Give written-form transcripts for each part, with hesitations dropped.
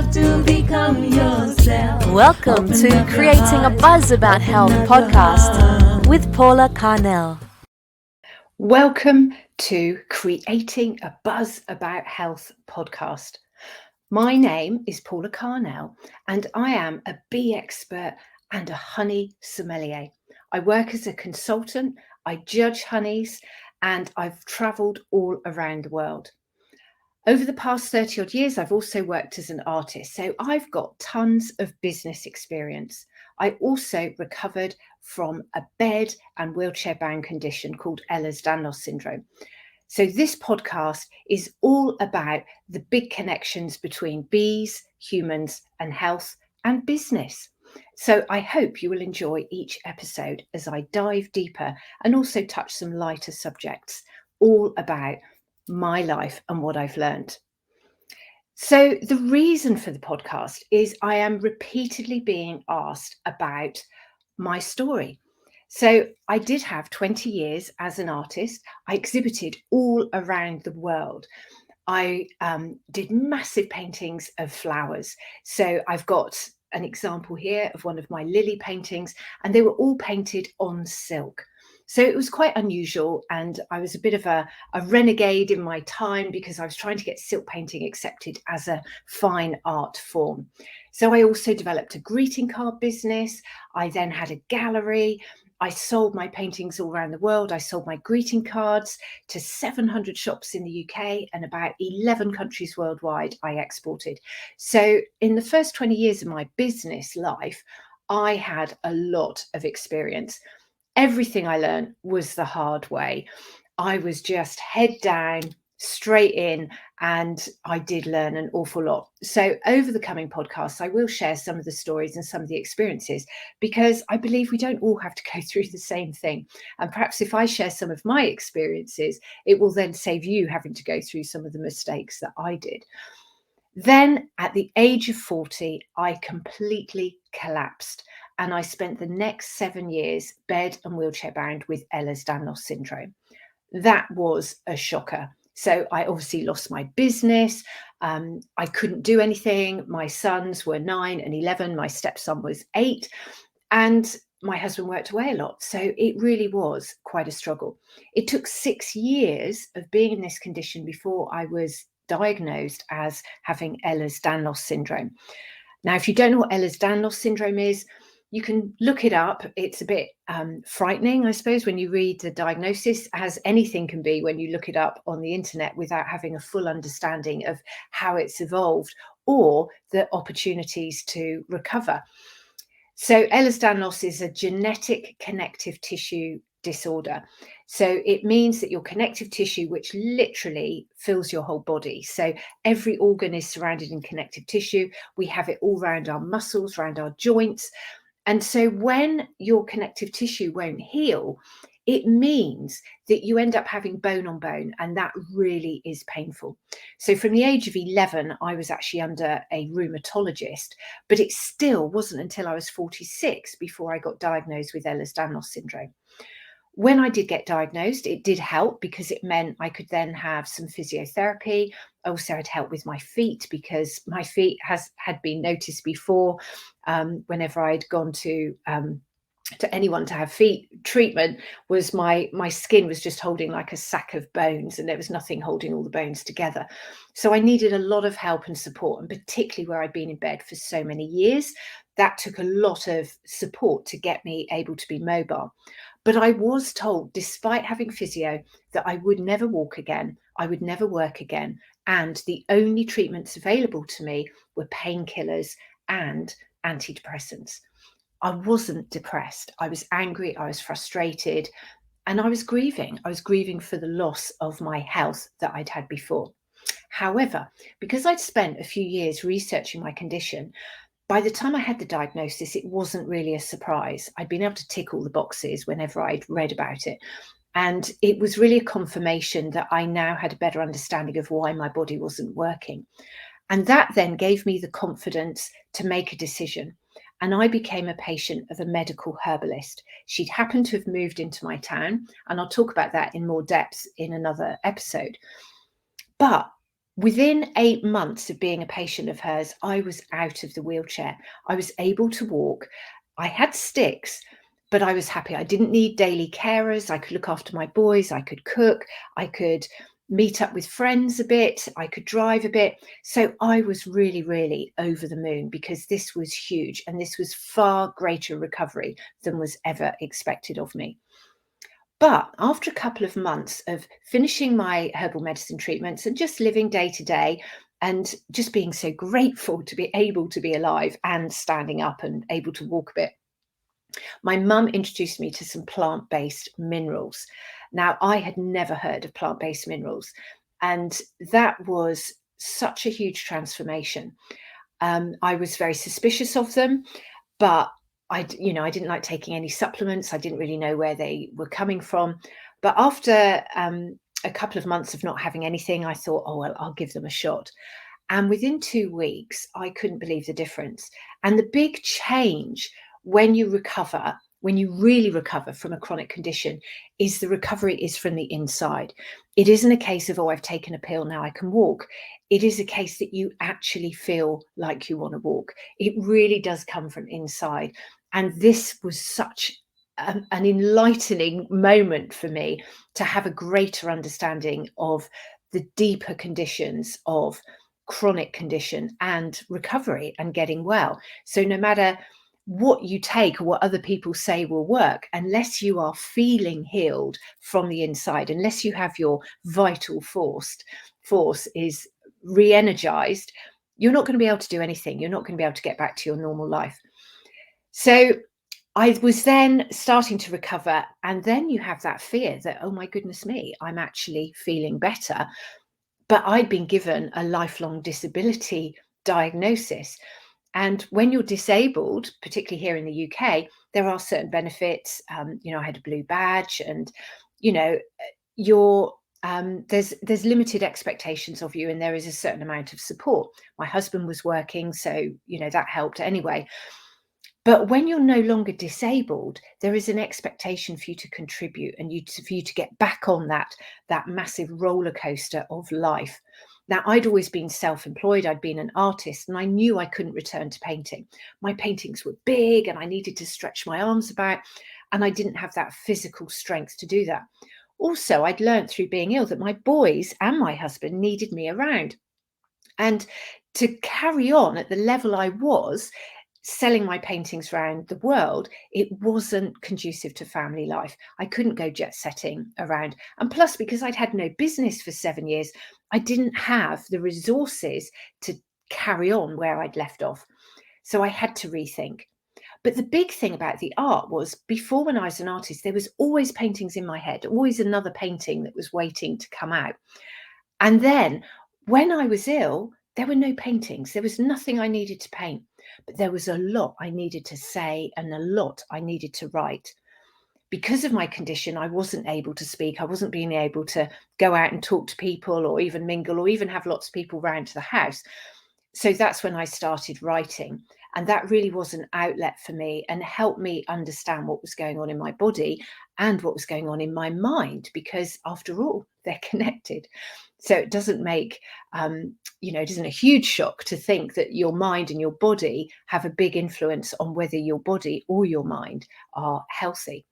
have to become yourself. Welcome Open to up your Creating a eyes, Buzz About Health open up your podcast heart. with Paula Carnell. Welcome to Creating a Buzz About Health podcast. My name is Paula Carnell and I am a bee expert and a honey sommelier. I work as a consultant, I judge honeys, and I've travelled all around the world. Over the past 30 odd years, I've also worked as an artist, so I've got tons of business experience. I also recovered from a bed and wheelchair bound condition called Ehlers-Danlos syndrome. So this podcast is all about the big connections between bees, humans, and health and business. So I hope you will enjoy each episode as I dive deeper and also touch some lighter subjects, all about my life and what I've learned. So the reason for the podcast is I am repeatedly being asked about my story. So I did have 20 years as an artist. I exhibited all around the world. I did massive paintings of flowers. So I've got an example here of one of my lily paintings, and they were all painted on silk. So it was quite unusual, and I was a bit of a renegade in my time because I was trying to get silk painting accepted as a fine art form. So I also developed a greeting card business. I then had a gallery. I sold my paintings all around the world. I sold my greeting cards to 700 shops in the UK and about 11 countries worldwide I exported. So in the first 20 years of my business life, I had a lot of experience. Everything I learned was the hard way. I was just head down, straight in, and I did learn an awful lot. So over the coming podcasts, I will share some of the stories and some of the experiences, because I believe we don't all have to go through the same thing. And perhaps if I share some of my experiences, it will then save you having to go through some of the mistakes that I did. Then at the age of 40, I completely collapsed. And I spent the next 7 years bed and wheelchair bound with Ehlers-Danlos syndrome. That was a shocker. So I obviously lost my business. I couldn't do anything. My sons were 9 and 11. My stepson was 8. And my husband worked away a lot. So it really was quite a struggle. It took 6 years of being in this condition before I was diagnosed as having Ehlers-Danlos syndrome. Now, if you don't know what Ehlers-Danlos syndrome is, you can look it up. It's a bit frightening, I suppose, when you read the diagnosis, as anything can be when you look it up on the internet without having a full understanding of how it's evolved or the opportunities to recover. So Ehlers-Danlos is a genetic connective tissue disorder. So it means that your connective tissue, which literally fills your whole body. So every organ is surrounded in connective tissue. We have it all around our muscles, around our joints. And so when your connective tissue won't heal, it means that you end up having bone on bone, and that really is painful. So from the age of 11, I was actually under a rheumatologist, but it still wasn't until I was 46 before I got diagnosed with Ehlers-Danlos syndrome. When I did get diagnosed, it did help because it meant I could then have some physiotherapy. Also, I'd help with my feet because my feet had been noticed before. Whenever I'd gone to anyone to have feet treatment, was my skin was just holding like a sack of bones, and there was nothing holding all the bones together. So I needed a lot of help and support, and particularly where I'd been in bed for so many years, that took a lot of support to get me able to be mobile. But I was told, despite having physio, that I would never walk again, I would never work again, and the only treatments available to me were painkillers and antidepressants. I wasn't depressed. I was angry, I was frustrated, and I was grieving. I was grieving for the loss of my health that I'd had before. However, because I'd spent a few years researching my condition, by the time I had the diagnosis, it wasn't really a surprise. I'd been able to tick all the boxes whenever I'd read about it. And it was really a confirmation that I now had a better understanding of why my body wasn't working. And that then gave me the confidence to make a decision. And I became a patient of a medical herbalist. She'd happened to have moved into my town, and I'll talk about that in more depth in another episode. But Within 8 months of being a patient of hers, I was out of the wheelchair. I was able to walk. I had sticks, but I was happy. I didn't need daily carers. I could look after my boys. I could cook. I could meet up with friends a bit. I could drive a bit. So I was really, really over the moon because this was huge and this was far greater recovery than was ever expected of me. But after a couple of months of finishing my herbal medicine treatments and just living day to day and just being so grateful to be able to be alive and standing up and able to walk a bit, my mum introduced me to some plant-based minerals. Now, I had never heard of plant-based minerals, and that was such a huge transformation. I was very suspicious of them, but I didn't like taking any supplements. I didn't really know where they were coming from. But after a couple of months of not having anything, I thought, oh, well, I'll give them a shot. And within 2 weeks, I couldn't believe the difference. And the big change when you recover, when you really recover from a chronic condition, is the recovery is from the inside. It isn't a case of, oh, I've taken a pill, now I can walk. It is a case that you actually feel like you want to walk. It really does come from inside. And this was such an enlightening moment for me to have a greater understanding of the deeper conditions of chronic condition and recovery and getting well. So no matter what you take or what other people say will work, unless you are feeling healed from the inside, unless you have your vital force is re-energized, you're not going to be able to do anything. You're not going to be able to get back to your normal life. So I was then starting to recover, and then you have that fear that, oh my goodness me, I'm actually feeling better. But I'd been given a lifelong disability diagnosis. And when you're disabled, particularly here in the UK, there are certain benefits. I had a blue badge, and you're there's limited expectations of you, and there is a certain amount of support. My husband was working, so that helped anyway. But when you're no longer disabled, there is an expectation for you to contribute and for you to get back on that massive roller coaster of life. Now, I'd always been self-employed. I'd been an artist, and I knew I couldn't return to painting. My paintings were big, and I needed to stretch my arms about, and I didn't have that physical strength to do that. Also, I'd learned through being ill that my boys and my husband needed me around. And to carry on at the level I was, selling my paintings around the world, it wasn't conducive to family life. I couldn't go jet setting around. And plus, because I'd had no business for 7 years, I didn't have the resources to carry on where I'd left off. So I had to rethink. But the big thing about the art was, before, when I was an artist, there was always paintings in my head, always another painting that was waiting to come out. And then when I was ill, there were no paintings. There was nothing I needed to paint, but there was a lot I needed to say and a lot I needed to write. Because of my condition, I wasn't able to speak. I wasn't being able to go out and talk to people or even mingle or even have lots of people round to the house. So that's when I started writing. And that really was an outlet for me and helped me understand what was going on in my body and what was going on in my mind, because after all, they're connected. So it doesn't make, it isn't a huge shock to think that your mind and your body have a big influence on whether your body or your mind are healthy.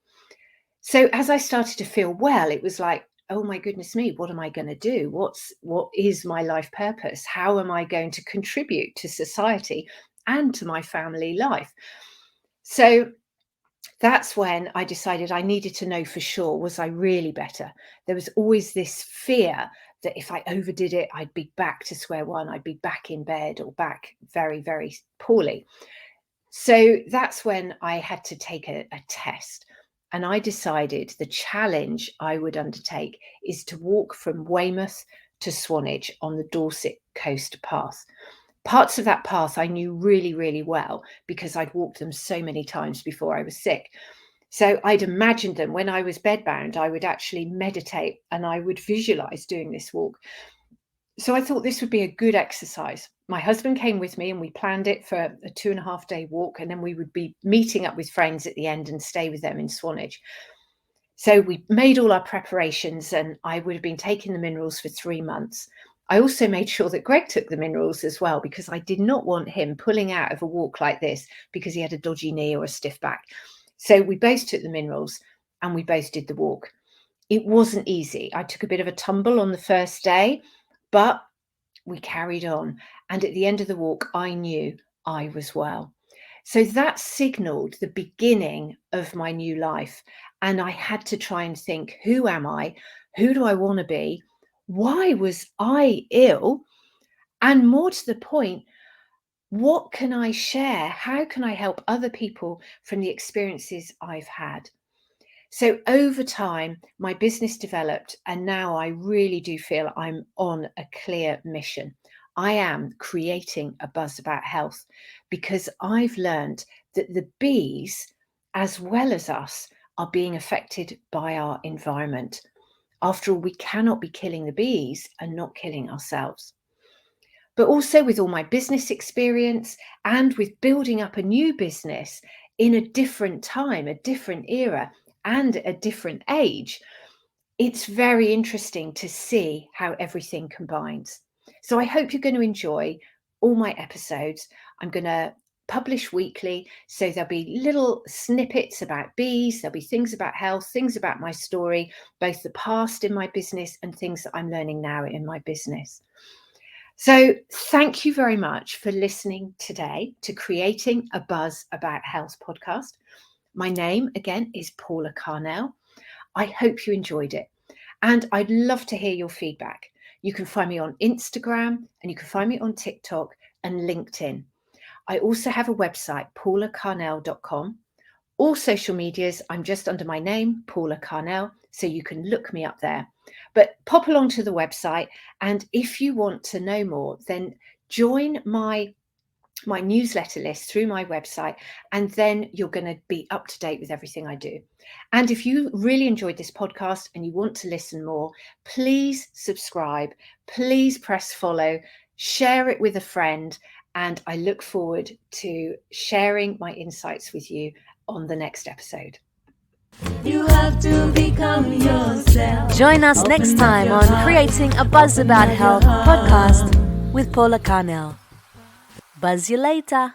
So as I started to feel well, it was like, oh my goodness me, what am I going to do? What is my life purpose? How am I going to contribute to society and to my family life? So that's when I decided I needed to know for sure, was I really better? There was always this fear that if I overdid it, I'd be back to square one. I'd be back in bed or back very, very poorly. So that's when I had to take a test. And I decided the challenge I would undertake is to walk from Weymouth to Swanage on the Dorset Coast Path. Parts of that path I knew really, really well because I'd walked them so many times before I was sick. So I'd imagined them. When I was bedbound, I would actually meditate and I would visualize doing this walk. So I thought this would be a good exercise. My husband came with me and we planned it for a 2.5-day walk, and then we would be meeting up with friends at the end and stay with them in Swanage. So we made all our preparations, and I would have been taking the minerals for 3 months. I also made sure that Greg took the minerals as well, because I did not want him pulling out of a walk like this because he had a dodgy knee or a stiff back. So we both took the minerals and we both did the walk. It wasn't easy. I took a bit of a tumble on the first day, but we carried on. And at the end of the walk, I knew I was well. So that signaled the beginning of my new life. And I had to try and think, who am I? Who do I want to be? Why was I ill? And more to the point, what can I share? How can I help other people from the experiences I've had? So over time, my business developed, and now I really do feel I'm on a clear mission. I am creating a buzz about health because I've learned that the bees, as well as us, are being affected by our environment. After all, we cannot be killing the bees and not killing ourselves. But also with all my business experience and with building up a new business in a different time, a different era, and a different age, it's very interesting to see how everything combines. So I hope you're going to enjoy all my episodes. I'm going to publish weekly, so there'll be little snippets about bees, there'll be things about health, things about my story, both the past in my business and things that I'm learning now in my business. So thank you very much for listening today to Creating a Buzz About Health podcast. My name, again, is Paula Carnell. I hope you enjoyed it. And I'd love to hear your feedback. You can find me on Instagram and you can find me on TikTok and LinkedIn. I also have a website, paulacarnell.com. All social medias, I'm just under my name, Paula Carnell, so you can look me up there. But pop along to the website, and if you want to know more, then join my newsletter list through my website, and then you're going to be up to date with everything I do. And if you really enjoyed this podcast and you want to listen more, please subscribe, please press follow, share it with a friend, and I look forward to sharing my insights with you on the next episode. You have to become yourself. Join us next time on Creating a Buzz About Health podcast with Paula Carnell. Buzz you later.